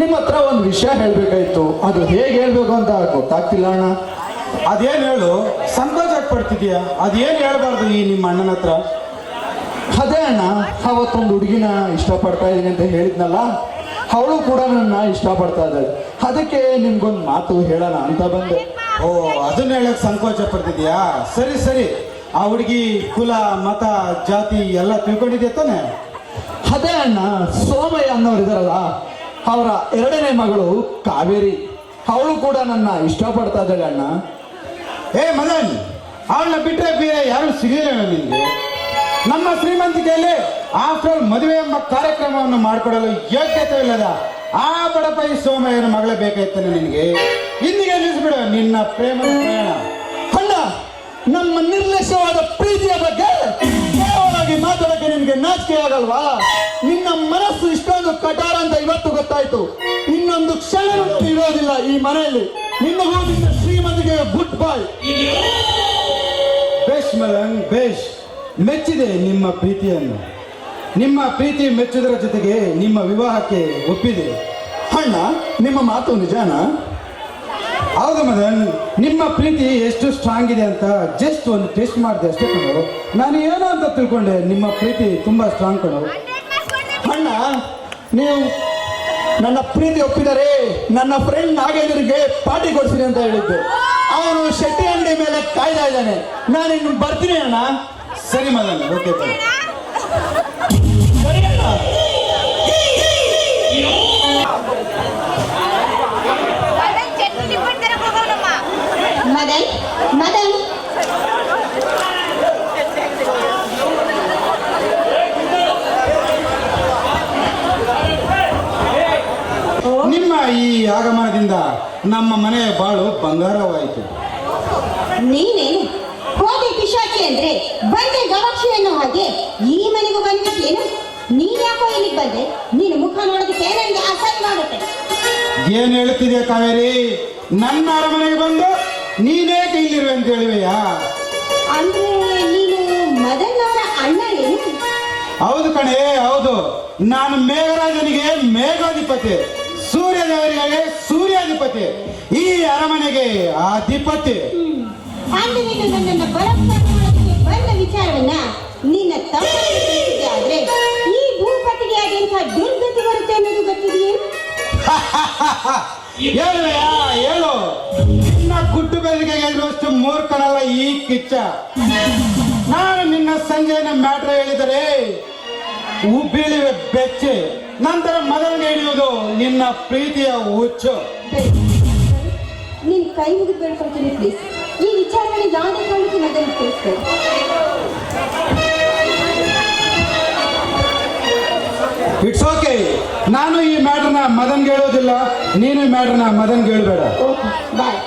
ನಿಮ್ಮ ಹತ್ರ ಒಂದು ವಿಷಯ ಹೇಳ್ಬೇಕಾಯ್ತು, ಅದು ಹೇಗೆ ಹೇಳ್ಬೇಕು ಅಂತ ಗೊತ್ತಾಗ್ತಿಲ್ಲ ಅಣ್ಣ. ಅದೇನು ಹೇಳು, ಸಂಕೋಚ ಪಡ್ತಿದ್ಯಾ? ಅದೇನು ಹೇಳ್ಬಾರ್ದು ಈ ನಿಮ್ಮ ಅಣ್ಣನ ಹತ್ರ? ಅದೇ ಅಣ್ಣ, ಅವತ್ತೊಂದು ಹುಡುಗಿನ ಇಷ್ಟಪಡ್ತಾ ಇದ್ದೀನಿ ಅಂತ ಹೇಳಿದ್ನಲ್ಲ, ಅವಳು ಕೂಡ ನನ್ನ ಇಷ್ಟಪಡ್ತಾ ಇದ್ದಾಳೆ. ಅದಕ್ಕೆ ನಿಮ್ಗೊಂದು ಮಾತು ಹೇಳೋಣ ಅಂತ ಬಂದೆ. ಓ, ಅದನ್ನ ಹೇಳಕ್ ಸಂಕೋಚ ಪಡ್ತಿದ್ಯಾ? ಸರಿ ಸರಿ, ಆ ಹುಡುಗಿ ಕುಲ, ಮತ, ಜಾತಿ ಎಲ್ಲ ತಿಳ್ಕೊಂಡಿದ್ಯಾ ತಾನೆ? ಅದೇ ಅಣ್ಣ, ಸೋಮಯ್ಯ ಅನ್ನೋರು ಇದಾರಲ್ಲ, ಅವರ ಎರಡನೇ ಮಗಳು ಕಾವೇರಿ, ಅವಳು ಕೂಡ ನನ್ನ ಇಷ್ಟಪಡ್ತಾ ಇದ್ದಾಳೆ ಅಣ್ಣ. ಏ ಮದನ್, ಅವಳನ್ನ ಬಿಟ್ಟರೆ ಬೇರೆ ಯಾರು ಸಿಗಲಿಲ್ಲ ನಿನ್ಗೆ. ನಮ್ಮ ಶ್ರೀಮಂತಿಕೆಯಲ್ಲಿ ಆಫ್ಟರ್ ಆಲ್ ಮದುವೆ ಎಂಬ ಕಾರ್ಯಕ್ರಮವನ್ನು ಮಾಡಿಕೊಡಲು ಯೋಗ್ಯತೆ ಇಲ್ಲದ ಆ ಬಡಪಾಯಿ ಸೋಮಯ್ಯನ ಮಗಳೇ ಬೇಕಾಯ್ತಾನೆ ನಿನಗೆ. ಇಂದಿಗೆ ನಿಲ್ಲಿಸ್ಬಿಡು ನಿನ್ನ ಪ್ರೇಮದ ಪ್ರಯಾಣ. ಅಣ್ಣ, ನಮ್ಮ ನಿರ್ಲಕ್ಷ್ಯವಾದ ಪ್ರೀತಿಯ ಬಗ್ಗೆ ಕೇವಲವಾಗಿ ಮಾತಾಡಕ್ಕೆ ನಿನ್ಗೆ ನಾಚಿಕೆ ಆಗಲ್ವಾ? ನಿನ್ನ ಮನಸ್ಸು ಇಷ್ಟೊಂದು ಕಠೋರ ಅಂತ ಇವತ್ತು ಗೊತ್ತಾಯ್ತು. ಇನ್ನೊಂದು ಕ್ಷಣ ಇರೋದಿಲ್ಲ ಈ ಮನೆಯಲ್ಲಿ. ನಿನ್ನಗೂ ನಿನ್ನ ಶ್ರೀಮಂತಿಗೆ ಗುಡ್ ಬಾಯ್. ಬೇಷ್ ಮದನ್, ಬೇಷ್. ಮೆಚ್ಚಿದೆ ನಿಮ್ಮ ಪ್ರೀತಿಯನ್ನು. ನಿಮ್ಮ ಪ್ರೀತಿ ಮೆಚ್ಚುವುದರ ಜೊತೆಗೆ ನಿಮ್ಮ ವಿವಾಹಕ್ಕೆ ಒಪ್ಪಿದೆ. ಅಣ್ಣ, ನಿಮ್ಮ ಮಾತು ನಿಜಾನಾ? ಹೌದು ಮದನ್, ನಿಮ್ಮ ಪ್ರೀತಿ ಎಷ್ಟು ಸ್ಟ್ರಾಂಗ್ ಇದೆ ಅಂತ ಜಸ್ಟ್ ಒಂದು ಟೆಸ್ಟ್ ಮಾಡಿದೆ ಅಷ್ಟೇ ಕಣೋ. ನಾನು ಏನೋ ಅಂತ ತಿಳ್ಕೊಂಡೆ, ನಿಮ್ಮ ಪ್ರೀತಿ ತುಂಬಾ ಸ್ಟ್ರಾಂಗ್ ಕಣೋ. ಅಣ್ಣ, ನೀವು ನನ್ನ ಪ್ರೀತಿ ಒಪ್ಪಿದರೆ ನನ್ನ ಫ್ರೆಂಡ್ ನಾಗೇಂದ್ರಿಗೆ ಪಾರ್ಟಿ ಕೊಡ್ತೀನಿ ಅಂತ ಹೇಳಿದ್ದೆ. ಅವನು ಶೆಟ್ಟಿ ಅಂಗಡಿ ಮೇಲೆ ಕಾಯ್ತಾ ಇದ್ದಾನೆ. ನಾನು ಇನ್ನು ಬರ್ತೀನಿ ಅಣ್ಣ. ಸರಿ ಮದನ್, ಓಕೆ ಬಾಯ್. ಸರಿ ಅಣ್ಣ. ಮದನ್, ಮದನ್, ನಿಮ್ಮ ಈ ಆಗಮನದಿಂದ ನಮ್ಮ ಮನೆಯ ಬಾಳು ಬಂಗಾರವಾಯಿತು. ನೀನೇನು ಹೋದೆ ಪಿಶಾಚಿ ಅಂದ್ರೆ ಬಂದೆ ಗವಾಕ್ಷಿ ಅನ್ನೋ ಹಾಗೆ ಈ ಮನೆಗೂ ಬಂದ್ಬಿಟ್ಟೇನು? ನೀನ್ ಯಾಕೋ ಇಲ್ಲಿಗೆ ಬಂದೆ? ನೀನು ಮುಖ ನೋಡೋದಕ್ಕೆ ನನಗೆ ಅಸಹ್ಯ ಮಾಡುತ್ತೆ. ಏನ್ ಹೇಳುತ್ತಿದೆ ಕಾವೇರಿ? ನನ್ನ ಅರಮನೆಗೆ ಬಂದು ನೀನೇಕೆ ಇಲ್ಲಿರುವೆ ಅಂತ ಹೇಳಿವೆಯಾ? ಅಂದ್ರೆ ನೀನು ಮದನ್ ಅವರ ಅಣ್ಣ ಏನು? ಹೌದು ಕಣೆ, ಹೌದು. ನಾನು ಮೇಘರಾಜನಿಗೆ ಮೇಘಾಧಿಪತಿ, ಸೂರ್ಯದೇವರಿಗೆ ಸೂರ್ಯಾಧಿಪತಿ, ಈ ಅರಮನೆಗೆ ಅಧಿಪತಿ. ಅಂದ್ರೆ ನೀನು ನನ್ನನ್ನು ಬಲತ್ಕಾರ ಮಾಡೋದಕ್ಕೆ ಬಂದ ವಿಚಾರವನ್ನ ನಿನ್ನ ತಮ್ಮನಿಗೆ ತಿಳಿಸಿದೆ. ಆದ್ರೆ ಈ ಭೂಪತಿಗೆ ಆದಂತಹ ದುರ್ಗತಿ ಬರುತ್ತೆ ಅನ್ನೋದು ಗೊತ್ತಿದೆಯೇ? ಹೇಳುವೆಯಾ? ಹೇಳು. ನಿನ್ನ ಗುಡ್ಡು ಬೆದರಿಕೆ ಗೆಲ್ಲುವಷ್ಟು ಮೂರ್ಖನಲ್ಲ ಈ ಕಿಚ್ಚ. ನಾನು ನಿನ್ನ ಸಂಜೆನ ಮ್ಯಾಟ್ರ ಹೇಳಿದರೆ ಬೀಳಿವೆ ಬೆಚ್ಚೆ, ನಂತರ ಮದನಿಗೆ ಹಿಡಿಯುವುದು ನಿನ್ನ ಪ್ರೀತಿಯ ಹುಚ್ಚು. ನಿನ್ ಕೈ ಮುಗಿದು ಬೇಡ್ಕೊಳ್ತೀನಿ ಪ್ಲೀಸ್. ಈ ವಿಚಾರವನ್ನು ಯಾವುದೇ ಕಾರಣಕ್ಕೂ ಮದನ್ ತಿಳಿಸ್ಬೇಡ. It's okay. ನಾನು ಈ ಮ್ಯಾಟ್ರನ್ನ ಮದನ್ಗೆ ಹೇಳೋದಿಲ್ಲ, ನೀನು ಈ ಮ್ಯಾಟ್ರನ್ನ ಮದನ್ಗೆ ಹೇಳಬೇಡ. ಓಕೆ ಬಾಯ್.